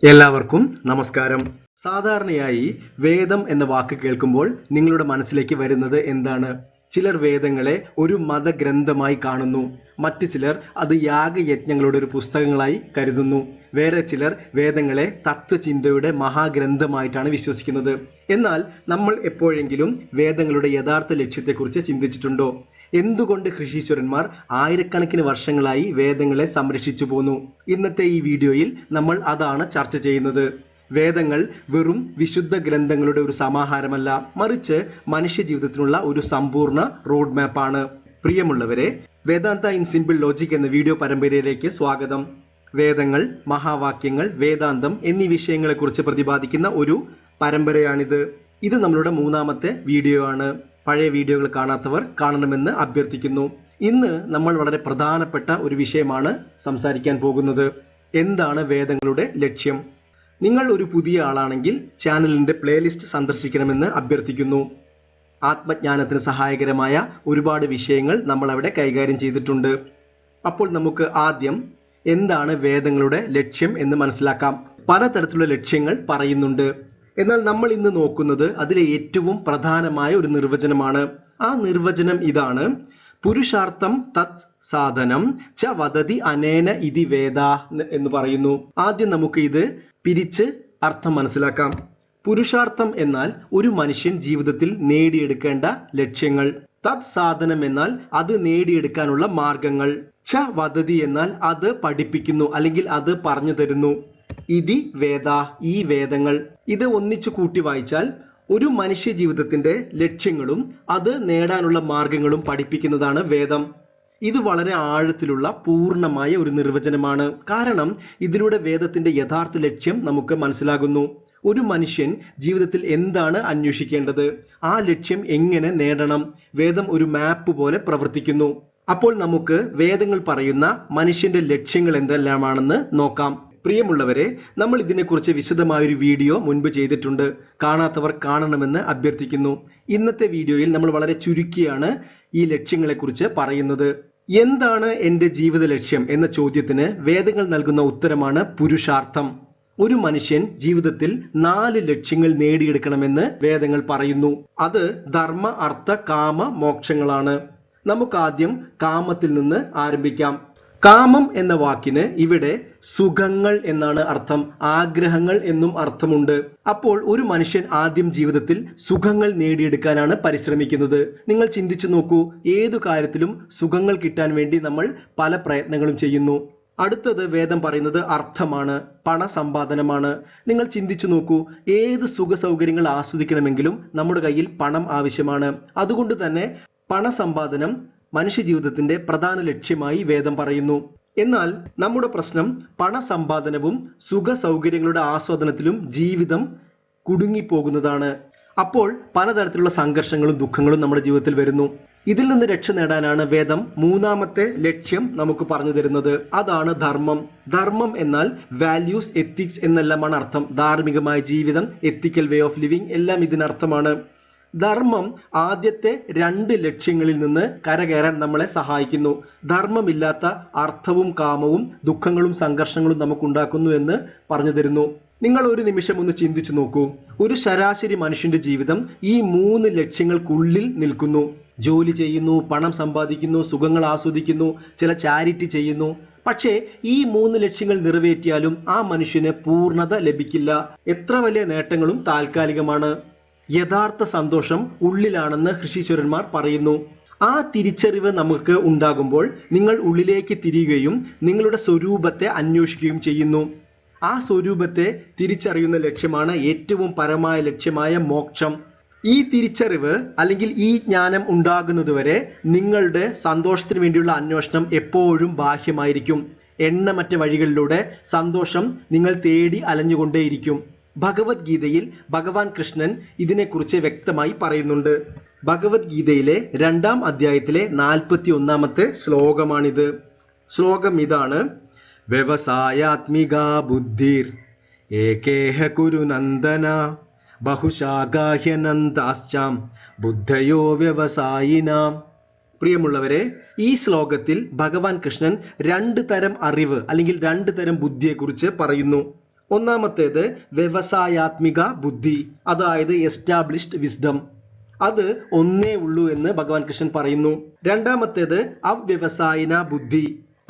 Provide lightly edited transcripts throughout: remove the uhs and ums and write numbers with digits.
എല്ലാവർക്കും നമസ്കാരം. സാധാരണയായി വേദം എന്ന വാക്ക് കേൾക്കുമ്പോൾ നിങ്ങളുടെ മനസ്സിലേക്ക് വരുന്നത് എന്താണ്? ചിലർ വേദങ്ങളെ ഒരു മതഗ്രന്ഥമായി കാണുന്നു. മറ്റു ചിലർ അത് യാഗയജ്ഞങ്ങളുടെ ഒരു പുസ്തകങ്ങളായി കരുതുന്നു. വേറെ ചിലർ വേദങ്ങളെ തത്വചിന്തയുടെ മഹാഗ്രന്ഥമായിട്ടാണ് വിശ്വസിക്കുന്നത്. എന്നാൽ നമ്മൾ എപ്പോഴെങ്കിലും വേദങ്ങളുടെ യഥാർത്ഥ ലക്ഷ്യത്തെക്കുറിച്ച് ചിന്തിച്ചിട്ടുണ്ടോ? എന്തുകൊണ്ട് ഋഷീശ്വരന്മാർ ആയിരക്കണക്കിന് വർഷങ്ങളായി വേദങ്ങളെ സംരക്ഷിച്ചു പോന്നു? ഇന്നത്തെ ഈ വീഡിയോയിൽ നമ്മൾ അതാണ് ചർച്ച ചെയ്യുന്നത്. വേദങ്ങൾ വെറും വിശുദ്ധ ഗ്രന്ഥങ്ങളുടെ ഒരു സമാഹാരമല്ല, മറിച്ച് മനുഷ്യ ജീവിതത്തിനുള്ള ഒരു സമ്പൂർണ്ണ റോഡ് മാപ്പാണ്. പ്രിയമുള്ളവരെ, വേദാന്ത ഇൻ സിമ്പിൾ ലോജിക് എന്ന വീഡിയോ പരമ്പരയിലേക്ക് സ്വാഗതം. വേദങ്ങൾ, മഹാവാക്യങ്ങൾ, വേദാന്തം എന്നീ വിഷയങ്ങളെക്കുറിച്ച് പ്രതിപാദിക്കുന്ന ഒരു പരമ്പരയാണിത്. ഇത് നമ്മളുടെ മൂന്നാമത്തെ വീഡിയോ ആണ്. പഴയ വീഡിയോകൾ കാണാത്തവർ കാണണമെന്ന് അഭ്യർത്ഥിക്കുന്നു. ഇന്ന് നമ്മൾ വളരെ പ്രധാനപ്പെട്ട ഒരു വിഷയമാണ് സംസാരിക്കാൻ പോകുന്നത്. എന്താണ് വേദങ്ങളുടെ ലക്ഷ്യം? നിങ്ങൾ ഒരു പുതിയ ആളാണെങ്കിൽ ചാനലിന്റെ പ്ലേലിസ്റ്റ് സന്ദർശിക്കണമെന്ന് അഭ്യർത്ഥിക്കുന്നു. ആത്മജ്ഞാനത്തിന് സഹായകരമായ ഒരുപാട് വിഷയങ്ങൾ നമ്മൾ അവിടെ കൈകാര്യം ചെയ്തിട്ടുണ്ട്. അപ്പോൾ നമുക്ക് ആദ്യം എന്താണ് വേദങ്ങളുടെ ലക്ഷ്യം എന്ന് മനസ്സിലാക്കാം. പലതരത്തിലുള്ള ലക്ഷ്യങ്ങൾ പറയുന്നുണ്ട്. എന്നാൽ നമ്മൾ ഇന്ന് നോക്കുന്നത് അതിലെ ഏറ്റവും പ്രധാനമായ ഒരു നിർവചനമാണ്. ആ നിർവചനം ഇതാണ്: പുരുഷാർത്ഥം തത് സാധനം ച വദതി അനേന ഇതി വേദ എന്ന് പറയുന്നു. ആദ്യം നമുക്ക് ഇത് പിരിച്ച് അർത്ഥം മനസ്സിലാക്കാം. പുരുഷാർത്ഥം എന്നാൽ ഒരു മനുഷ്യൻ ജീവിതത്തിൽ നേടിയെടുക്കേണ്ട ലക്ഷ്യങ്ങൾ. തത് സാധനം എന്നാൽ അത് നേടിയെടുക്കാനുള്ള മാർഗങ്ങൾ. ച വദതി എന്നാൽ അത് പഠിപ്പിക്കുന്നു അല്ലെങ്കിൽ അത് പറഞ്ഞു തരുന്നു. ഇതി വേദ, ഈ വേദങ്ങൾ. ഇത് ഒന്നിച്ചു കൂട്ടി വായിച്ചാൽ ഒരു മനുഷ്യ ജീവിതത്തിന്റെ ലക്ഷ്യങ്ങളും അത് നേടാനുള്ള മാർഗങ്ങളും പഠിപ്പിക്കുന്നതാണ് വേദം. ഇത് വളരെ ആഴത്തിലുള്ള പൂർണ്ണമായ ഒരു നിർവചനമാണ്. കാരണം ഇതിലൂടെ വേദത്തിന്റെ യഥാർത്ഥ ലക്ഷ്യം നമുക്ക് മനസ്സിലാകുന്നു. ഒരു മനുഷ്യൻ ജീവിതത്തിൽ എന്താണ് അന്വേഷിക്കേണ്ടത്, ആ ലക്ഷ്യം എങ്ങനെ നേടണം, വേദം ഒരു മാപ്പ് പോലെ പ്രവർത്തിക്കുന്നു. അപ്പോൾ നമുക്ക് വേദങ്ങൾ പറയുന്ന മനുഷ്യന്റെ ലക്ഷ്യങ്ങൾ എന്തെല്ലാമാണെന്ന് നോക്കാം. പ്രിയമുള്ളവരെ, നമ്മൾ ഇതിനെക്കുറിച്ച് വിശദമായൊരു വീഡിയോ മുൻപ് ചെയ്തിട്ടുണ്ട്. കാണാത്തവർ കാണണമെന്ന് അഭ്യർത്ഥിക്കുന്നു. ഇന്നത്തെ വീഡിയോയിൽ നമ്മൾ വളരെ ചുരുക്കിയാണ് ഈ ലക്ഷ്യങ്ങളെക്കുറിച്ച് പറയുന്നത്. എന്താണ് എൻ്റെ ജീവിത ലക്ഷ്യം എന്ന ചോദ്യത്തിന് വേദങ്ങൾ നൽകുന്ന ഉത്തരമാണ് പുരുഷാർത്ഥം. ഒരു മനുഷ്യൻ ജീവിതത്തിൽ 4 ലക്ഷ്യങ്ങൾ നേടിയെടുക്കണമെന്ന് വേദങ്ങൾ പറയുന്നു. അത് ധർമ്മ, അർത്ഥ, കാമ, മോക്ഷങ്ങളാണ്. നമുക്കാദ്യം കാമത്തിൽ നിന്ന് ആരംഭിക്കാം. കാമം എന്ന വാക്കിന് ഇവിടെ സുഖങ്ങൾ എന്നാണ് അർത്ഥം. ആഗ്രഹങ്ങൾ എന്നും അർത്ഥമുണ്ട്. അപ്പോൾ ഒരു മനുഷ്യൻ ആദ്യം ജീവിതത്തിൽ സുഖങ്ങൾ നേടിയെടുക്കാനാണ് പരിശ്രമിക്കുന്നത്. നിങ്ങൾ ചിന്തിച്ചു നോക്കൂ, ഏതു കാര്യത്തിലും സുഖങ്ങൾ കിട്ടാൻ വേണ്ടി നമ്മൾ പല പ്രയത്നങ്ങളും ചെയ്യുന്നു. അടുത്തത് വേദം പറയുന്നത് അർത്ഥമാണ്, പണസമ്പാദനമാണ്. നിങ്ങൾ ചിന്തിച്ചു നോക്കൂ, ഏത് സുഖ സൗകര്യങ്ങൾ ആസ്വദിക്കണമെങ്കിലും നമ്മുടെ കയ്യിൽ പണം ആവശ്യമാണ്. അതുകൊണ്ട് തന്നെ പണസമ്പാദനം മനുഷ്യ ജീവിതത്തിന്റെ പ്രധാന ലക്ഷ്യമായി വേദം പറയുന്നു. എന്നാൽ നമ്മുടെ പ്രശ്നം പണസമ്പാദനവും സുഖ സൗകര്യങ്ങളുടെ ആസ്വാദനത്തിലും ജീവിതം കുടുങ്ങിപ്പോകുന്നതാണ്. അപ്പോൾ പലതരത്തിലുള്ള സംഘർഷങ്ങളും ദുഃഖങ്ങളും നമ്മുടെ ജീവിതത്തിൽ വരുന്നു. ഇതിൽ നിന്ന് രക്ഷ നേടാനാണ് വേദം മൂന്നാമത്തെ ലക്ഷ്യം നമുക്ക് പറഞ്ഞു തരുന്നത്. അതാണ് ധർമ്മം. ധർമ്മം എന്നാൽ വാല്യൂസ്, എത്തിക്സ് എന്നെല്ലാമാണ് അർത്ഥം. ധാർമ്മികമായ ജീവിതം, എത്തിക്കൽ വേ ഓഫ് ലിവിങ് എല്ലാം ഇതിനർത്ഥമാണ്. ധർമ്മം ആദ്യത്തെ 2 ലക്ഷ്യങ്ങളിൽ നിന്ന് കരകയറാൻ നമ്മളെ സഹായിക്കുന്നു. ധർമ്മമില്ലാത്ത അർത്ഥവും കാമവും ദുഃഖങ്ങളും സംഘർഷങ്ങളും നമുക്കുണ്ടാക്കുന്നു എന്ന് പറഞ്ഞു തരുന്നു. നിങ്ങൾ ഒരു നിമിഷം ഒന്ന് ചിന്തിച്ചു നോക്കൂ. ഒരു ശരാശരി മനുഷ്യന്റെ ജീവിതം ഈ 3 ലക്ഷ്യങ്ങൾക്കുള്ളിൽ നിൽക്കുന്നു. ജോലി ചെയ്യുന്നു, പണം സമ്പാദിക്കുന്നു, സുഖങ്ങൾ ആസ്വദിക്കുന്നു, ചില ചാരിറ്റി ചെയ്യുന്നു. പക്ഷേ ഈ 3 ലക്ഷ്യങ്ങൾ നിറവേറ്റിയാലും ആ മനുഷ്യന് പൂർണ്ണത ലഭിക്കില്ല. എത്ര വലിയ നേട്ടങ്ങളും താൽക്കാലികമാണ്. യഥാർത്ഥ സന്തോഷം ഉള്ളിലാണെന്ന് ഋഷീശ്വരന്മാർ പറയുന്നു. ആ തിരിച്ചറിവ് നമുക്ക് ഉണ്ടാകുമ്പോൾ നിങ്ങൾ ഉള്ളിലേക്ക് തിരിയുകയും നിങ്ങളുടെ സ്വരൂപത്തെ അന്വേഷിക്കുകയും ചെയ്യുന്നു. ആ സ്വരൂപത്തെ തിരിച്ചറിയുന്ന ലക്ഷ്യമാണ് ഏറ്റവും പരമായ ലക്ഷ്യമായ മോക്ഷം. ഈ തിരിച്ചറിവ് അല്ലെങ്കിൽ ഈ ജ്ഞാനം ഉണ്ടാകുന്നതുവരെ നിങ്ങളുടെ സന്തോഷത്തിന് വേണ്ടിയുള്ള അന്വേഷണം എപ്പോഴും ബാഹ്യമായിരിക്കും. എണ്ണമറ്റ വഴികളിലൂടെ സന്തോഷം നിങ്ങൾ തേടി അലഞ്ഞുകൊണ്ടേയിരിക്കും. ഭഗവത്ഗീതയിൽ ഭഗവാൻ കൃഷ്ണൻ ഇതിനെക്കുറിച്ച് വ്യക്തമായി പറയുന്നുണ്ട്. ഭഗവത്ഗീതയിലെ 2-ാം അധ്യായത്തിലെ 41-ാമത്തെ ശ്ലോകമാണിത്. ശ്ലോകം ഇതാണ്: വ്യവസായാത്മികാ ബുദ്ധിർ ഏകേഹ കുരു നന്ദന ബഹുശാഖാഹ്യനന്താശ്ചാം ബുദ്ധയോ വ്യവസായിനാം. പ്രിയമുള്ളവരെ, ഈ ശ്ലോകത്തിൽ ഭഗവാൻ കൃഷ്ണൻ 2 തരം അറിവ് അല്ലെങ്കിൽ 2 തരം ബുദ്ധിയെക്കുറിച്ച് പറയുന്നു. ഒന്നാമത്തേത് വ്യവസായാത്മിക ബുദ്ധി, അതായത് എസ്റ്റാബ്ലിഷ്ഡ് വിസ്ഡം. അത് ഒന്നേ ഉള്ളൂ എന്ന് ഭഗവാൻ കൃഷ്ണൻ പറയുന്നു. രണ്ടാമത്തേത് അവ്യവസായിന ബുദ്ധി,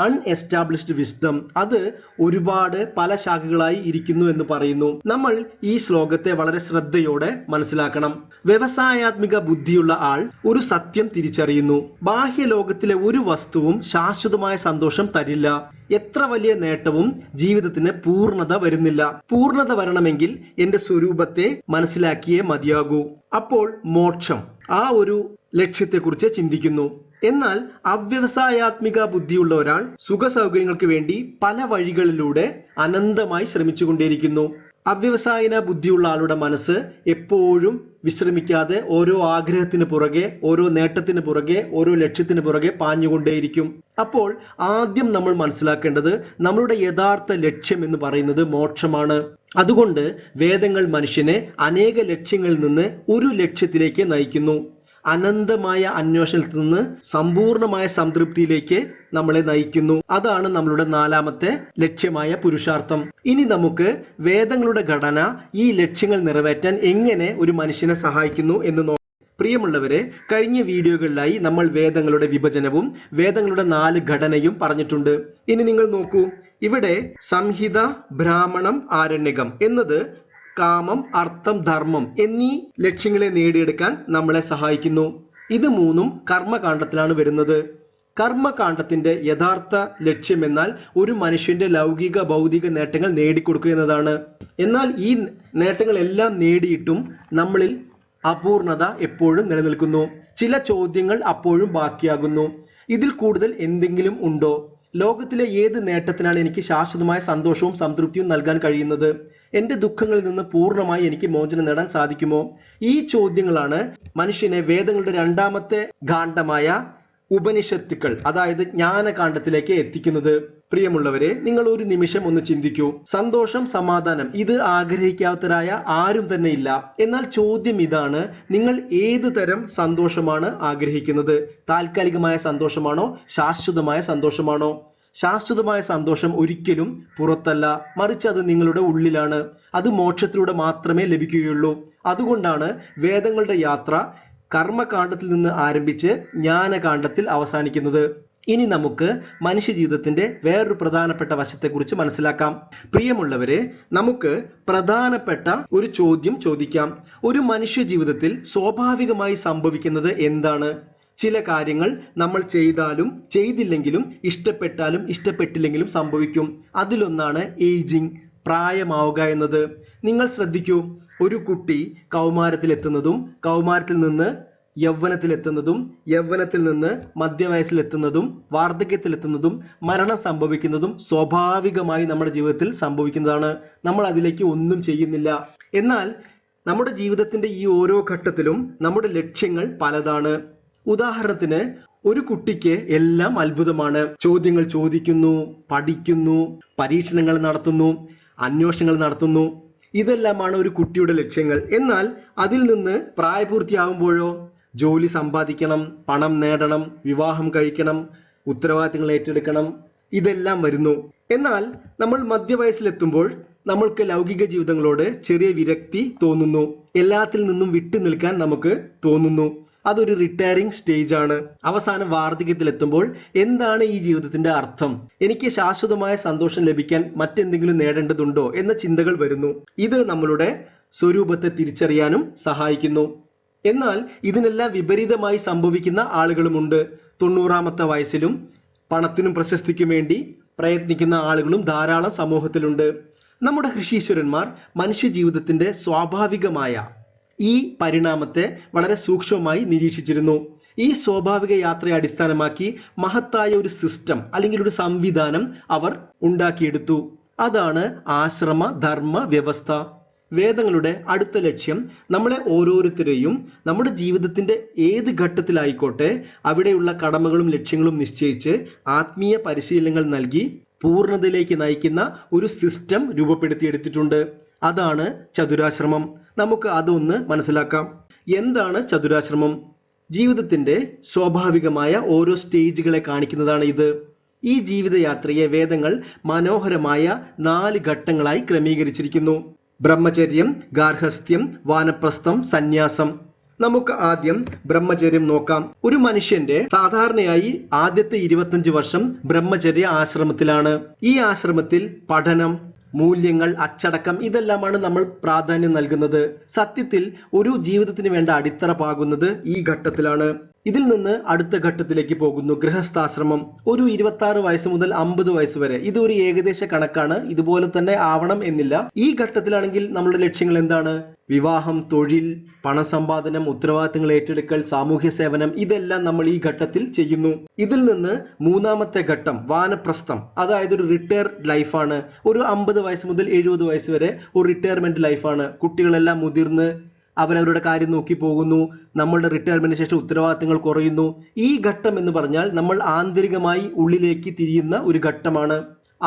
അൺഎസ്റ്റാബ്ലിഷ്ഡ് വിസ്ഡം. അത് ഒരുപാട് പല ശാഖകളായി ഇരിക്കുന്നു എന്ന് പറയുന്നു. നമ്മൾ ഈ ശ്ലോകത്തെ വളരെ ശ്രദ്ധയോടെ മനസ്സിലാക്കണം. വ്യവസായാത്മിക ബുദ്ധിയുള്ള ആൾ ഒരു സത്യം തിരിച്ചറിയുന്നു. ബാഹ്യ ലോകത്തിലെ ഒരു വസ്തുവും ശാശ്വതമായ സന്തോഷം തരില്ല. എത്ര വലിയ നേട്ടവും ജീവിതത്തിന് പൂർണ്ണത വരുന്നില്ല. പൂർണ്ണത വരണമെങ്കിൽ എന്റെ സ്വരൂപത്തെ മനസ്സിലാക്കിയേ മതിയാകൂ. അപ്പോൾ മോക്ഷം, ആ ഒരു ലക്ഷ്യത്തെക്കുറിച്ച് ചിന്തിക്കുന്നു. എന്നാൽ അവ്യവസായാത്മിക ബുദ്ധിയുള്ള ഒരാൾ സുഖ സൗകര്യങ്ങൾക്ക് വേണ്ടി പല വഴികളിലൂടെ അനന്തമായി ശ്രമിച്ചുകൊണ്ടേയിരിക്കുന്നു. അവ്യവസായന ബുദ്ധിയുള്ള ആളുടെ മനസ്സ് എപ്പോഴും വിശ്രമിക്കാതെ ഓരോ ആഗ്രഹത്തിന് പുറകെ, ഓരോ നേട്ടത്തിന് പുറകെ, ഓരോ ലക്ഷ്യത്തിന് പുറകെ പാഞ്ഞുകൊണ്ടേയിരിക്കും. അപ്പോൾ ആദ്യം നമ്മൾ മനസ്സിലാക്കേണ്ടത് നമ്മളുടെ യഥാർത്ഥ ലക്ഷ്യം എന്ന് പറയുന്നത് മോക്ഷമാണ്. അതുകൊണ്ട് വേദങ്ങൾ മനുഷ്യനെ അനേക ലക്ഷ്യങ്ങളിൽ നിന്ന് ഒരു ലക്ഷ്യത്തിലേക്ക് നയിക്കുന്നു. അനന്തമായ അന്വേഷണത്തിൽ നിന്ന് സമ്പൂർണമായ സംതൃപ്തിയിലേക്ക് നമ്മളെ നയിക്കുന്നു. അതാണ് നമ്മളുടെ നാലാമത്തെ ലക്ഷ്യമായ പുരുഷാർത്ഥം. ഇനി നമുക്ക് വേദങ്ങളുടെ ഘടന ഈ ലക്ഷ്യങ്ങൾ നിറവേറ്റാൻ എങ്ങനെ ഒരു മനുഷ്യനെ സഹായിക്കുന്നു എന്ന് നോക്കാം. പ്രിയമുള്ളവരെ, കഴിഞ്ഞ വീഡിയോകളിലായി നമ്മൾ വേദങ്ങളുടെ വിഭജനവും വേദങ്ങളുടെ 4 ഘടനയും പറഞ്ഞിട്ടുണ്ട്. ഇനി നിങ്ങൾ നോക്കൂ, ഇവിടെ സംഹിത, ബ്രാഹ്മണം, ആരണ്യകം എന്നത് കാമം, അർത്ഥം, ധർമ്മം എന്നീ ലക്ഷ്യങ്ങളെ നേടിയെടുക്കാൻ നമ്മളെ സഹായിക്കുന്നു. ഇത് മൂന്നും കർമ്മകാണ്ഡത്തിലാണ് വരുന്നത്. കർമ്മകാണ്ഡത്തിന്റെ യഥാർത്ഥ ലക്ഷ്യം എന്നാൽ ഒരു മനുഷ്യന്റെ ലൗകിക ഭൗതിക നേട്ടങ്ങൾ നേടിക്കൊടുക്കുക എന്നതാണ്. എന്നാൽ ഈ നേട്ടങ്ങളെല്ലാം നേടിയിട്ടും നമ്മളിൽ അപൂർണത എപ്പോഴും നിലനിൽക്കുന്നു. ചില ചോദ്യങ്ങൾ അപ്പോഴും ബാക്കിയാകുന്നു. ഇതിൽ കൂടുതൽ എന്തെങ്കിലും ഉണ്ടോ? ലോകത്തിലെ ഏത് നേട്ടത്തിനാണ് എനിക്ക് ശാശ്വതമായ സന്തോഷവും സംതൃപ്തിയും നൽകാൻ കഴിയുന്നത്? എന്റെ ദുഃഖങ്ങളിൽ നിന്ന് പൂർണ്ണമായി എനിക്ക് മോചനം നേടാൻ സാധിക്കുമോ? ഈ ചോദ്യങ്ങളാണ് മനുഷ്യനെ വേദങ്ങളുടെ രണ്ടാമത്തെ കാണ്ഡമായ ഉപനിഷത്തുക്കൾ, അതായത് ജ്ഞാനകാണ്ഡത്തിലേക്ക് എത്തിക്കുന്നത്. പ്രിയമുള്ളവരെ, നിങ്ങൾ ഒരു നിമിഷം ഒന്ന് ചിന്തിക്കൂ. സന്തോഷം, സമാധാനം ഇത് ആഗ്രഹിക്കാത്തവരായ ആരും തന്നെ ഇല്ല. എന്നാൽ ചോദ്യം ഇതാണ്, നിങ്ങൾ ഏത് തരം സന്തോഷമാണ് ആഗ്രഹിക്കുന്നത്? താൽക്കാലികമായ സന്തോഷമാണോ? ശാശ്വതമായ സന്തോഷമാണോ? ശാശ്വതമായ സന്തോഷം ഒരിക്കലും പുറത്തല്ല, മറിച്ച് അത് നിങ്ങളുടെ ഉള്ളിലാണ്. അത് മോക്ഷത്തിലൂടെ മാത്രമേ ലഭിക്കുകയുള്ളൂ. അതുകൊണ്ടാണ് വേദങ്ങളുടെ യാത്ര കർമ്മകാണ്ഡത്തിൽ നിന്ന് ആരംഭിച്ച് ജ്ഞാനകാണ്ഡത്തിൽ അവസാനിക്കുന്നത്. ഇനി നമുക്ക് മനുഷ്യ ജീവിതത്തിന്റെ വേറൊരു പ്രധാനപ്പെട്ട വശത്തെക്കുറിച്ച് മനസ്സിലാക്കാം. പ്രിയമുള്ളവരെ, നമുക്ക് പ്രധാനപ്പെട്ട ഒരു ചോദ്യം ചോദിക്കാം. ഒരു മനുഷ്യ ജീവിതത്തിൽ സ്വാഭാവികമായി സംഭവിക്കുന്നത് എന്താണ്? ചില കാര്യങ്ങൾ നമ്മൾ ചെയ്താലും ചെയ്തില്ലെങ്കിലും ഇഷ്ടപ്പെട്ടാലും ഇഷ്ടപ്പെട്ടില്ലെങ്കിലും സംഭവിക്കും. അതിലൊന്നാണ് ഏജിങ്, പ്രായമാവുക എന്നത്. നിങ്ങൾ ശ്രദ്ധിക്കൂ, ഒരു കുട്ടി കൗമാരത്തിലെത്തുന്നതും കൗമാരത്തിൽ നിന്ന് യൗവനത്തിലെത്തുന്നതും യൗവനത്തിൽ നിന്ന് മധ്യവയസ്സിലെത്തുന്നതും വാർദ്ധക്യത്തിലെത്തുന്നതും മരണം സംഭവിക്കുന്നതും സ്വാഭാവികമായി നമ്മുടെ ജീവിതത്തിൽ സംഭവിക്കുന്നതാണ്. നമ്മൾ അതിലേക്ക് ഒന്നും ചെയ്യുന്നില്ല. എന്നാൽ നമ്മുടെ ജീവിതത്തിന്റെ ഈ ഓരോ ഘട്ടത്തിലും നമ്മുടെ ലക്ഷ്യങ്ങൾ പലതാണ്. ഉദാഹരണത്തിന്, ഒരു കുട്ടിക്ക് എല്ലാം അത്ഭുതമാണ്. ചോദ്യങ്ങൾ ചോദിക്കുന്നു, പഠിക്കുന്നു, പരീക്ഷണങ്ങൾ നടത്തുന്നു, അന്വേഷണങ്ങൾ നടത്തുന്നു. ഇതെല്ലാമാണ് ഒരു കുട്ടിയുടെ ലക്ഷ്യങ്ങൾ. എന്നാൽ അതിൽ നിന്ന് പ്രായപൂർത്തിയാകുമ്പോഴോ ജോലി സമ്പാദിക്കണം, പണം നേടണം, വിവാഹം കഴിക്കണം, ഉത്തരവാദിത്തങ്ങൾ ഏറ്റെടുക്കണം, ഇതെല്ലാം വരുന്നു. എന്നാൽ നമ്മൾ മധ്യവയസ്സിലെത്തുമ്പോൾ നമ്മൾക്ക് ലൗകിക ജീവിതങ്ങളോട് ചെറിയ വിരക്തി തോന്നുന്നു. എല്ലാത്തിൽ നിന്നും വിട്ടു നിൽക്കാൻ നമുക്ക് തോന്നുന്നു. അതൊരു റിട്ടയറിംഗ് സ്റ്റേജ് ആണ്. അവസാനം വാർദ്ധക്യത്തിലെത്തുമ്പോൾ എന്താണ് ഈ ജീവിതത്തിന്റെ അർത്ഥം? എനിക്ക് ശാശ്വതമായ സന്തോഷം ലഭിക്കാൻ മറ്റെന്തെങ്കിലും നേടേണ്ടതുണ്ടോ എന്ന ചിന്തകൾ വരുന്നു. ഇത് നമ്മളുടെ സ്വരൂപത്തെ തിരിച്ചറിയാനും സഹായിക്കുന്നു. എന്നാൽ ഇതിനെല്ലാം വിപരീതമായി സംഭവിക്കുന്ന ആളുകളുമുണ്ട്. 90-ാമത്തെ വയസ്സിലും പണത്തിനും പ്രശസ്തിക്കും വേണ്ടി പ്രയത്നിക്കുന്ന ആളുകളും ധാരാളം സമൂഹത്തിലുണ്ട്. നമ്മുടെ ഋഷീശ്വരന്മാർ മനുഷ്യ ജീവിതത്തിന്റെ സ്വാഭാവികമായ ഈ പരിണാമത്തെ വളരെ സൂക്ഷ്മമായി നിരീക്ഷിച്ചിരുന്നു. ഈ സ്വാഭാവിക യാത്രയെ അടിസ്ഥാനമാക്കി മഹത്തായ ഒരു സിസ്റ്റം അല്ലെങ്കിൽ ഒരു സംവിധാനം അവർ ഉണ്ടാക്കിയെടുത്തു. അതാണ് ആശ്രമ ധർമ്മ വ്യവസ്ഥ. വേദങ്ങളുടെ അടുത്ത ലക്ഷ്യം നമ്മളെ ഓരോരുത്തരെയും നമ്മുടെ ജീവിതത്തിന്റെ ഏത് ഘട്ടത്തിലായിക്കോട്ടെ അവിടെയുള്ള കടമകളും ലക്ഷ്യങ്ങളും നിശ്ചയിച്ച് ആത്മീയ പരിശീലനങ്ങൾ നൽകി പൂർണ്ണതയിലേക്ക് നയിക്കുന്ന ഒരു സിസ്റ്റം രൂപപ്പെടുത്തിയെടുത്തിട്ടുണ്ട്. അതാണ് ചതുരാശ്രമം. നമുക്ക് അതൊന്ന് മനസ്സിലാക്കാം. എന്താണ് ചതുരാശ്രമം? ജീവിതത്തിന്റെ സ്വാഭാവികമായ ഓരോ സ്റ്റേജുകളെ കാണിക്കുന്നതാണ് ഇത്. ഈ ജീവിതയാത്രയെ വേദങ്ങൾ മനോഹരമായ 4 ഘട്ടങ്ങളായി ക്രമീകരിച്ചിരിക്കുന്നു. ബ്രഹ്മചര്യം, ഗാർഹസ്ഥ്യം, വാനപ്രസ്ഥം, സന്യാസം. നമുക്ക് ആദ്യം ബ്രഹ്മചര്യം നോക്കാം. ഒരു മനുഷ്യന്റെ സാധാരണയായി ആദ്യത്തെ 25 വർഷം ബ്രഹ്മചര്യ ആശ്രമത്തിലാണ്. ഈ ആശ്രമത്തിൽ പഠനം, മൂല്യങ്ങൾ, അച്ചടക്കം ഇതെല്ലാമാണ് നമ്മൾ പ്രാധാന്യം നൽകുന്നത്. സത്യത്തിൽ ഒരു ജീവിതത്തിന് വേണ്ട അടിത്തറ പാകുന്നത് ഈ ഘട്ടത്തിലാണ്. ഇതിൽ നിന്ന് അടുത്ത ഘട്ടത്തിലേക്ക് പോകുന്നു, ഗൃഹസ്ഥാശ്രമം. ഒരു 26 വയസ്സ് മുതൽ 50 വയസ്സ് വരെ. ഇത് ഒരു ഏകദേശ കണക്കാണ്, ഇതുപോലെ തന്നെ ആവണം എന്നില്ല. ഈ ഘട്ടത്തിലാണെങ്കിൽ നമ്മുടെ ലക്ഷ്യങ്ങൾ എന്താണ്? വിവാഹം, തൊഴിൽ, പണസമ്പാദനം, ഉത്തരവാദിത്തങ്ങൾ ഏറ്റെടുക്കൽ, സാമൂഹ്യ സേവനം ഇതെല്ലാം നമ്മൾ ഈ ഘട്ടത്തിൽ ചെയ്യുന്നു. ഇതിൽ നിന്ന് മൂന്നാമത്തെ ഘട്ടം വാനപ്രസ്ഥം, അതായത് ഒരു റിട്ടയർഡ് ലൈഫാണ്. ഒരു 50 വയസ്സ് മുതൽ 70 വയസ്സ് വരെ ഒരു റിട്ടയർമെന്റ് ലൈഫാണ്. കുട്ടികളെല്ലാം മുതിർന്ന് അവരവരുടെ കാര്യം നോക്കി പോകുന്നു. നമ്മളുടെ റിട്ടയർമെന്റിന് ശേഷം ഉത്തരവാദിത്തങ്ങൾ കുറയുന്നു. ഈ ഘട്ടം എന്ന് പറഞ്ഞാൽ നമ്മൾ ആന്തരികമായി ഉള്ളിലേക്ക് തിരിയുന്ന ഒരു ഘട്ടമാണ്.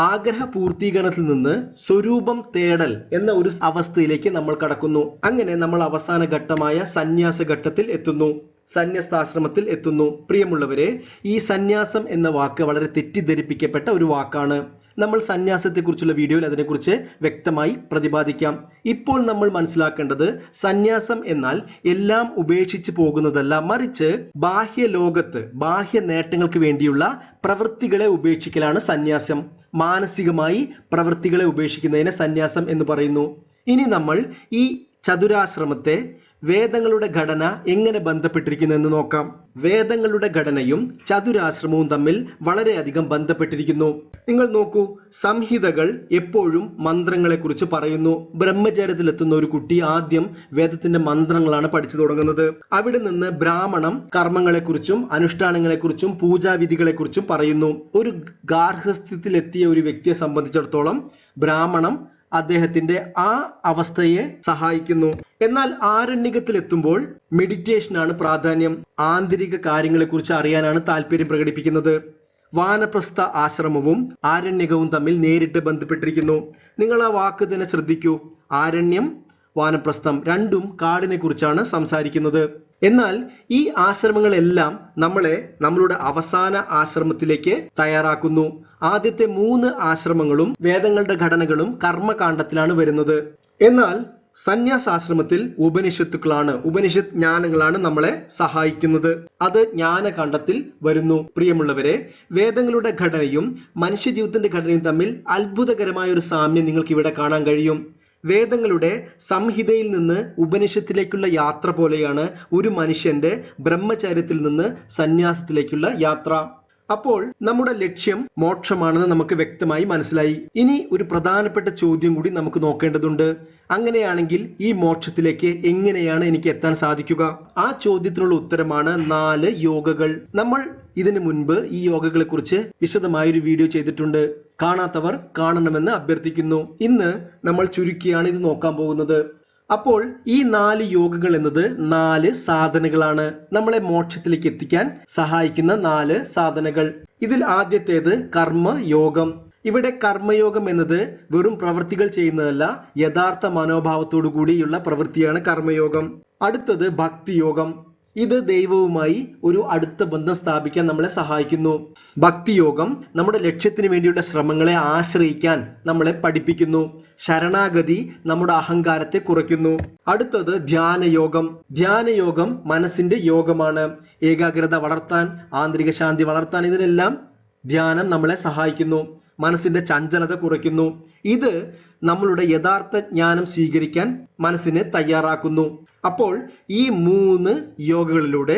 ആഗ്രഹ പൂർത്തീകരണത്തിൽ നിന്ന് സ്വരൂപം തേടൽ എന്ന ഒരു അവസ്ഥയിലേക്ക് നമ്മൾ കടക്കുന്നു. അങ്ങനെ നമ്മൾ അവസാന ഘട്ടമായ സന്യാസ ഘട്ടത്തിൽ എത്തുന്നു, സന്യസ്താശ്രമത്തിൽ എത്തുന്നു. പ്രിയമുള്ളവരെ, ഈ സന്യാസം എന്ന വാക്ക് വളരെ തെറ്റിദ്ധരിപ്പിക്കപ്പെട്ട ഒരു വാക്കാണ്. നമ്മൾ സന്യാസത്തെക്കുറിച്ചുള്ള വീഡിയോയിൽ അതിനെക്കുറിച്ച് വ്യക്തമായി പ്രതിപാദിക്കാം. ഇപ്പോൾ നമ്മൾ മനസ്സിലാക്കേണ്ടത് സന്യാസം എന്നാൽ എല്ലാം ഉപേക്ഷിച്ച് പോകുന്നതല്ല, മറിച്ച് ബാഹ്യ ലോകത്ത് ബാഹ്യ നേട്ടങ്ങൾക്ക് വേണ്ടിയുള്ള പ്രവൃത്തികളെ ഉപേക്ഷിക്കലാണ് സന്യാസം. മാനസികമായി പ്രവൃത്തികളെ ഉപേക്ഷിക്കുന്നതിനെ സന്യാസം എന്ന് പറയുന്നു. ഇനി നമ്മൾ ഈ ചതുരാശ്രമത്തെ വേദങ്ങളുടെ ഘടന എങ്ങനെ ബന്ധപ്പെട്ടിരിക്കുന്നു എന്ന് നോക്കാം. വേദങ്ങളുടെ ഘടനയും ചതുരാശ്രമവും തമ്മിൽ വളരെയധികം ബന്ധപ്പെട്ടിരിക്കുന്നു. നിങ്ങൾ നോക്കൂ, സംഹിതകൾ എപ്പോഴും മന്ത്രങ്ങളെ കുറിച്ച് പറയുന്നു. ബ്രഹ്മചര്യത്തിലെത്തുന്ന ഒരു കുട്ടി ആദ്യം വേദത്തിന്റെ മന്ത്രങ്ങളാണ് പഠിച്ചു തുടങ്ങുന്നത്. അവിടെ നിന്ന് ബ്രാഹ്മണം കർമ്മങ്ങളെക്കുറിച്ചും അനുഷ്ഠാനങ്ങളെക്കുറിച്ചും പൂജാവിധികളെക്കുറിച്ചും പറയുന്നു. ഒരു ഗാർഹസ്ഥ്യത്തിലെത്തിയ ഒരു വ്യക്തിയെ സംബന്ധിച്ചിടത്തോളം ബ്രാഹ്മണം അദ്ദേഹത്തിന്റെ ആ അവസ്ഥയെ സഹായിക്കുന്നു. എന്നാൽ ആരണ്യകത്തിലെത്തുമ്പോൾ മെഡിറ്റേഷനാണ് പ്രാധാന്യം. ആന്തരിക കാര്യങ്ങളെക്കുറിച്ച് അറിയാനാണ് താല്പര്യം പ്രകടിപ്പിക്കുന്നത്. വാനപ്രസ്ഥ ആശ്രമവും ആരണ്യകവും തമ്മിൽ നേരിട്ട് ബന്ധപ്പെട്ടിരിക്കുന്നു. നിങ്ങൾ ആ വാക്ക് തന്നെ ശ്രദ്ധിക്കൂ. ആരണ്യം, വാനപ്രസ്ഥം രണ്ടും കാടിനെ കുറിച്ചാണ് സംസാരിക്കുന്നത്. എന്നാൽ ഈ ആശ്രമങ്ങളെല്ലാം നമ്മളെ നമ്മളുടെ അവസാന ആശ്രമത്തിലേക്ക് തയ്യാറാക്കുന്നു. ആദ്യത്തെ 3 ആശ്രമങ്ങളും വേദങ്ങളുടെ ഘടനകളും കർമ്മകാണ്ഡത്തിലാണ് വരുന്നത്. എന്നാൽ സന്യാസാശ്രമത്തിൽ ഉപനിഷത്തുക്കളാണ്, ഉപനിഷത്ത് ജ്ഞാനങ്ങളാണ് നമ്മളെ സഹായിക്കുന്നത്. അത് ജ്ഞാനകാണ്ഡത്തിൽ വരുന്നു. പ്രിയമുള്ളവരെ, വേദങ്ങളുടെ ഘടനയും മനുഷ്യജീവിതത്തിന്റെ ഘടനയും തമ്മിൽ അത്ഭുതകരമായ ഒരു സാമ്യം നിങ്ങൾക്ക് ഇവിടെ കാണാൻ കഴിയും. വേദങ്ങളുടെ സംഹിതയിൽ നിന്ന് ഉപനിഷത്തിലേക്കുള്ള യാത്ര പോലെയാണ് ഒരു മനുഷ്യന്റെ ബ്രഹ്മചര്യത്തിൽ നിന്ന് സന്യാസത്തിലേക്കുള്ള യാത്ര. അപ്പോൾ നമ്മുടെ ലക്ഷ്യം മോക്ഷമാണെന്ന് നമുക്ക് വ്യക്തമായി മനസ്സിലായി. ഇനി ഒരു പ്രധാനപ്പെട്ട ചോദ്യം കൂടി നമുക്ക് നോക്കേണ്ടതുണ്ട്. അങ്ങനെയാണെങ്കിൽ ഈ മോക്ഷത്തിലേക്ക് എങ്ങനെയാണ് എനിക്ക് എത്താൻ സാധിക്കുക? ആ ചോദ്യത്തിനുള്ള ഉത്തരമാണ് 4 യോഗകൾ. നമ്മൾ ഇതിനു മുൻപ് ഈ യോഗകളെ കുറിച്ച് വിശദമായൊരു വീഡിയോ ചെയ്തിട്ടുണ്ട്. കാണാത്തവർ കാണണമെന്ന് അഭ്യർത്ഥിക്കുന്നു. ഇന്ന് നമ്മൾ ചുരുക്കിയാണ് ഇത് നോക്കാൻ പോകുന്നത്. അപ്പോൾ ഈ 4 യോഗകൾ എന്നത് 4 സാധനകളാണ്, നമ്മളെ മോക്ഷത്തിലേക്ക് എത്തിക്കാൻ സഹായിക്കുന്ന 4 സാധനകൾ. ഇതിൽ ആദ്യത്തേത് കർമ്മയോഗം. ഇവിടെ കർമ്മയോഗം എന്നത് വെറും പ്രവൃത്തികൾ ചെയ്യുന്നതല്ല, യഥാർത്ഥ മനോഭാവത്തോടു കൂടിയുള്ള പ്രവൃത്തിയാണ് കർമ്മയോഗം. അടുത്തത് ഭക്തിയോഗം. ഇത് ദൈവവുമായി ഒരു അടുത്ത ബന്ധം സ്ഥാപിക്കാൻ നമ്മളെ സഹായിക്കുന്നു. ഭക്തിയോഗം നമ്മുടെ ലക്ഷ്യത്തിന് വേണ്ടിയുള്ള ശ്രമങ്ങളെ ആശ്രയിക്കാൻ നമ്മളെ പഠിപ്പിക്കുന്നു. ശരണാഗതി നമ്മുടെ അഹങ്കാരത്തെ കുറയ്ക്കുന്നു. അടുത്തത് ധ്യാനയോഗം. ധ്യാനയോഗം മനസ്സിന്റെ യോഗമാണ്. ഏകാഗ്രത വളർത്താൻ, ആന്തരിക ശാന്തി വളർത്താൻ ഇതിനെല്ലാം ധ്യാനം നമ്മളെ സഹായിക്കുന്നു. മനസ്സിന്റെ ചഞ്ചലത കുറയ്ക്കുന്നു. ഇത് നമ്മളുടെ യഥാർത്ഥ ജ്ഞാനം സ്വീകരിക്കാൻ മനസ്സിനെ തയ്യാറാക്കുന്നു. അപ്പോൾ ഈ 3 യോഗകളിലൂടെ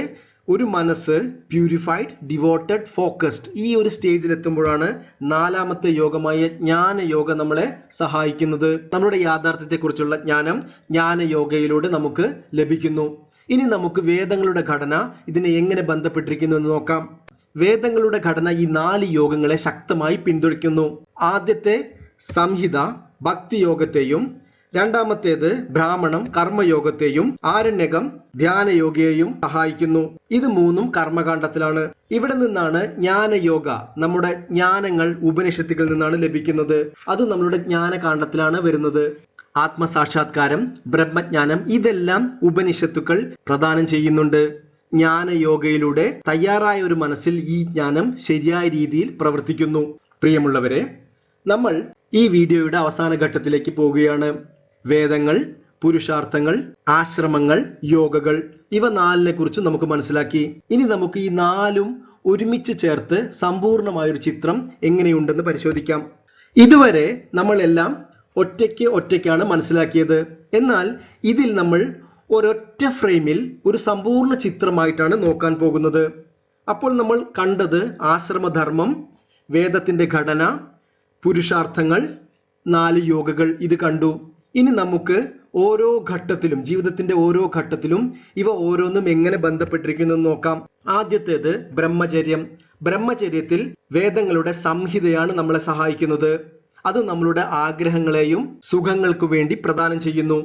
ഒരു മനസ്സ് പ്യൂരിഫൈഡ്, ഡിവോട്ടഡ്, ഫോക്കസ്ഡ് ഈ ഒരു സ്റ്റേജിൽ എത്തുമ്പോഴാണ് 4ാമത്തെ യോഗമായ ജ്ഞാനയോഗ നമ്മളെ സഹായിക്കുന്നത്. നമ്മുടെ യാഥാർത്ഥ്യത്തെക്കുറിച്ചുള്ള ജ്ഞാനം ജ്ഞാനയോഗയിലൂടെ നമുക്ക് ലഭിക്കുന്നു. ഇനി നമുക്ക് വേദങ്ങളുടെ ഘടന ഇതിനെ എങ്ങനെ ബന്ധപ്പെട്ടിരിക്കുന്നു എന്ന് നോക്കാം. വേദങ്ങളുടെ ഘടന ഈ 4 യോഗങ്ങളെ ശക്തമായി പിന്തുണയ്ക്കുന്നു. ആദ്യത്തെ സംഹിത ഭക്തിയോഗത്തെയും, രണ്ടാമത്തേത് ബ്രാഹ്മണം കർമ്മയോഗത്തെയും, ആരണ്യകം ധ്യാനയോഗയെയും സഹായിക്കുന്നു. ഇത് 3ഉം കർമ്മകാണ്ഡത്തിലാണ്. ഇവിടെ നിന്നാണ് ജ്ഞാനയോഗ, നമ്മുടെ ജ്ഞാനങ്ങൾ ഉപനിഷത്തുകളിൽ നിന്നാണ് ലഭിക്കുന്നത്. അത് നമ്മളുടെ ജ്ഞാനകാണ്ഡത്തിലാണ് വരുന്നത്. ആത്മസാക്ഷാത്കാരം, ബ്രഹ്മജ്ഞാനം ഇതെല്ലാം ഉപനിഷത്തുക്കൾ പ്രദാനം ചെയ്യുന്നുണ്ട്. ജ്ഞാനയോഗയിലൂടെ തയ്യാറായ ഒരു മനസ്സിൽ ഈ ജ്ഞാനം ശരിയായ രീതിയിൽ പ്രവർത്തിക്കുന്നു. പ്രിയമുള്ളവരെ, നമ്മൾ ഈ വീഡിയോയുടെ അവസാന ഘട്ടത്തിലേക്ക് പോവുകയാണ്. വേദങ്ങൾ, പുരുഷാർത്ഥങ്ങൾ, ആശ്രമങ്ങൾ, യോഗകൾ, ഇവ 4നെ കുറിച്ച് നമുക്ക് മനസ്സിലാക്കി. ഇനി നമുക്ക് ഈ 4ഉം ഒരുമിച്ച് ചേർത്ത് സമ്പൂർണമായൊരു ചിത്രം എങ്ങനെയുണ്ടെന്ന് പരിശോധിക്കാം. ഇതുവരെ നമ്മളെല്ലാം ഒറ്റയ്ക്കാണ് മനസ്സിലാക്കിയത്. എന്നാൽ ഇതിൽ നമ്മൾ ഒരൊറ്റ ഫ്രെയിമിൽ ഒരു സമ്പൂർണ്ണ ചിത്രമായിട്ടാണ് നോക്കാൻ പോകുന്നത്. അപ്പോൾ നമ്മൾ കണ്ടത് ആശ്രമധർമ്മം, വേദത്തിന്റെ ഘടന, പുരുഷാർത്ഥങ്ങൾ, 4 യോഗകൾ, ഇത് കണ്ടു. ഇനി നമുക്ക് ഓരോ ഘട്ടത്തിലും, ജീവിതത്തിന്റെ ഓരോ ഘട്ടത്തിലും ഇവ ഓരോന്നും എങ്ങനെ ബന്ധപ്പെട്ടിരിക്കുന്നു എന്ന് നോക്കാം. ആദ്യത്തേത് ബ്രഹ്മചര്യം. ബ്രഹ്മചര്യത്തിൽ വേദങ്ങളുടെ സംഹിതയാണ് നമ്മളെ സഹായിക്കുന്നത്. അത് നമ്മളുടെ ആഗ്രഹങ്ങളെയും സുഖങ്ങൾക്കു വേണ്ടി പ്രദാനം ചെയ്യുന്നു.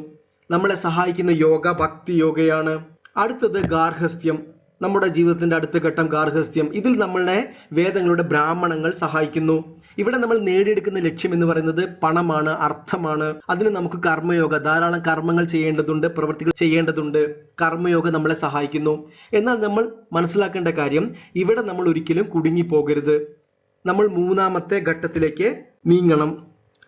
നമ്മളെ സഹായിക്കുന്ന യോഗ ഭക്തി യോഗയാണ്. അടുത്തത് ഗാർഹസ്ഥ്യം. നമ്മുടെ ജീവിതത്തിന്റെ അടുത്ത ഘട്ടം ഗാർഹസ്ഥ്യം. ഇതിൽ നമ്മളെ വേദങ്ങളുടെ ബ്രാഹ്മണങ്ങൾ സഹായിക്കുന്നു. ഇവിടെ നമ്മൾ നേടിയെടുക്കുന്ന ലക്ഷ്യം എന്ന് പറയുന്നത് പണമാണ്, അർത്ഥമാണ്. അതിന് നമുക്ക് കർമ്മയോഗ, ധാരാളം കർമ്മങ്ങൾ ചെയ്യേണ്ടതുണ്ട്, പ്രവൃത്തികൾ ചെയ്യേണ്ടതുണ്ട്. കർമ്മയോഗ നമ്മളെ സഹായിക്കുന്നു. എന്നാൽ നമ്മൾ മനസ്സിലാക്കേണ്ട കാര്യം, ഇവിടെ നമ്മൾ ഒരിക്കലും കുടുങ്ങിപ്പോകരുത്. നമ്മൾ 3ാമത്തെ ഘട്ടത്തിലേക്ക് നീങ്ങണം.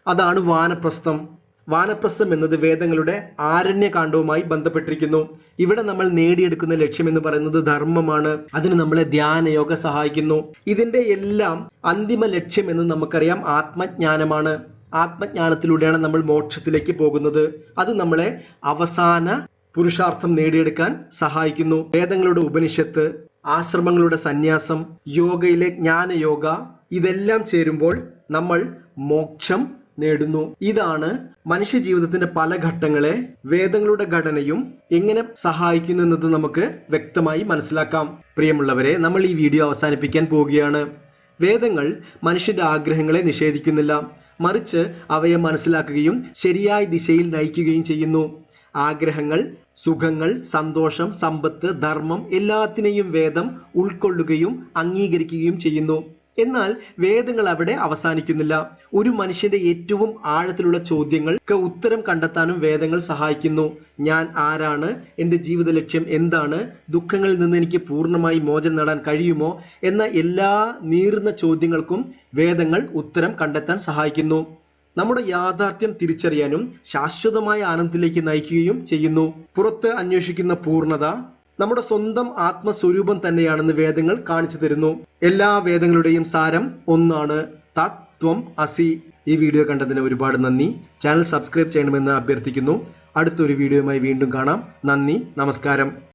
അതാണ് വാനപ്രസ്ഥം. വാനപ്രസ്ഥം എന്നത് വേദങ്ങളുടെ ആരണ്യകാണ്ഡവുമായി ബന്ധപ്പെട്ടിരിക്കുന്നു. ഇവിടെ നമ്മൾ നേടിയെടുക്കുന്ന ലക്ഷ്യം എന്ന് പറയുന്നത് ധർമ്മമാണ്. അതിന് നമ്മളെ ധ്യാനയോഗ സഹായിക്കുന്നു. ഇതിന്റെ എല്ലാം അന്തിമ ലക്ഷ്യം എന്ന് നമുക്കറിയാം ആത്മജ്ഞാനമാണ്. ആത്മജ്ഞാനത്തിലൂടെയാണ് നമ്മൾ മോക്ഷത്തിലേക്ക് പോകുന്നത്. അത് നമ്മളെ അവസാന പുരുഷാർത്ഥം നേടിയെടുക്കാൻ സഹായിക്കുന്നു. വേദങ്ങളുടെ ഉപനിഷത്ത്, ആശ്രമങ്ങളുടെ സന്യാസം, യോഗയിലെ ജ്ഞാനയോഗ, ഇതെല്ലാം ചേരുമ്പോൾ നമ്മൾ മോക്ഷം നേടുന്നു. ഇതാണ് മനുഷ്യ ജീവിതത്തിന്റെ പല ഘട്ടങ്ങളെ വേദങ്ങളുടെ ഘടനയും എങ്ങനെ സഹായിക്കുന്നു എന്നത് നമുക്ക് വ്യക്തമായി മനസ്സിലാക്കാം. പ്രിയമുള്ളവരെ, നമ്മൾ ഈ വീഡിയോ അവസാനിപ്പിക്കാൻ പോവുകയാണ്. വേദങ്ങൾ മനുഷ്യന്റെ ആഗ്രഹങ്ങളെ നിഷേധിക്കുന്നില്ല, മറിച്ച് അവയെ മനസ്സിലാക്കുകയും ശരിയായ ദിശയിൽ നയിക്കുകയും ചെയ്യുന്നു. ആഗ്രഹങ്ങൾ, സുഖങ്ങൾ, സന്തോഷം, സമ്പത്ത്, ധർമ്മം എല്ലാത്തിനെയും വേദം ഉൾക്കൊള്ളുകയും അംഗീകരിക്കുകയും ചെയ്യുന്നു. എന്നാൽ വേദങ്ങൾ അവിടെ അവസാനിക്കുന്നില്ല. ഒരു മനുഷ്യന്റെ ഏറ്റവും ആഴത്തിലുള്ള ചോദ്യങ്ങൾക്ക് ഉത്തരം കണ്ടെത്താനും വേദങ്ങൾ സഹായിക്കുന്നു. ഞാൻ ആരാണ്? എൻ്റെ ജീവിത ലക്ഷ്യം എന്താണ്? ദുഃഖങ്ങളിൽ നിന്ന് എനിക്ക് പൂർണ്ണമായി മോചനം നേടാൻ കഴിയുമോ? എന്ന എല്ലാ നീറുന്ന ചോദ്യങ്ങൾക്കും വേദങ്ങൾ ഉത്തരം കണ്ടെത്താൻ സഹായിക്കുന്നു. നമ്മുടെ യാഥാർത്ഥ്യം തിരിച്ചറിയാനും ശാശ്വതമായ ആനന്ദത്തിലേക്ക് നയിക്കുകയും ചെയ്യുന്നു. പുറത്ത് അന്വേഷിക്കുന്ന പൂർണ്ണത നമ്മുടെ സ്വന്തം ആത്മസ്വരൂപം തന്നെയാണെന്ന് വേദങ്ങൾ കാണിച്ചു തരുന്നു. എല്ലാ വേദങ്ങളുടെയും സാരം ഒന്നാണ്, തത്വം അസി. ഈ വീഡിയോ കണ്ടതിന് ഒരുപാട് നന്ദി. ചാനൽ സബ്സ്ക്രൈബ് ചെയ്യണമെന്ന് അഭ്യർത്ഥിക്കുന്നു. അടുത്തൊരു വീഡിയോയുമായി വീണ്ടും കാണാം. നന്ദി, നമസ്കാരം.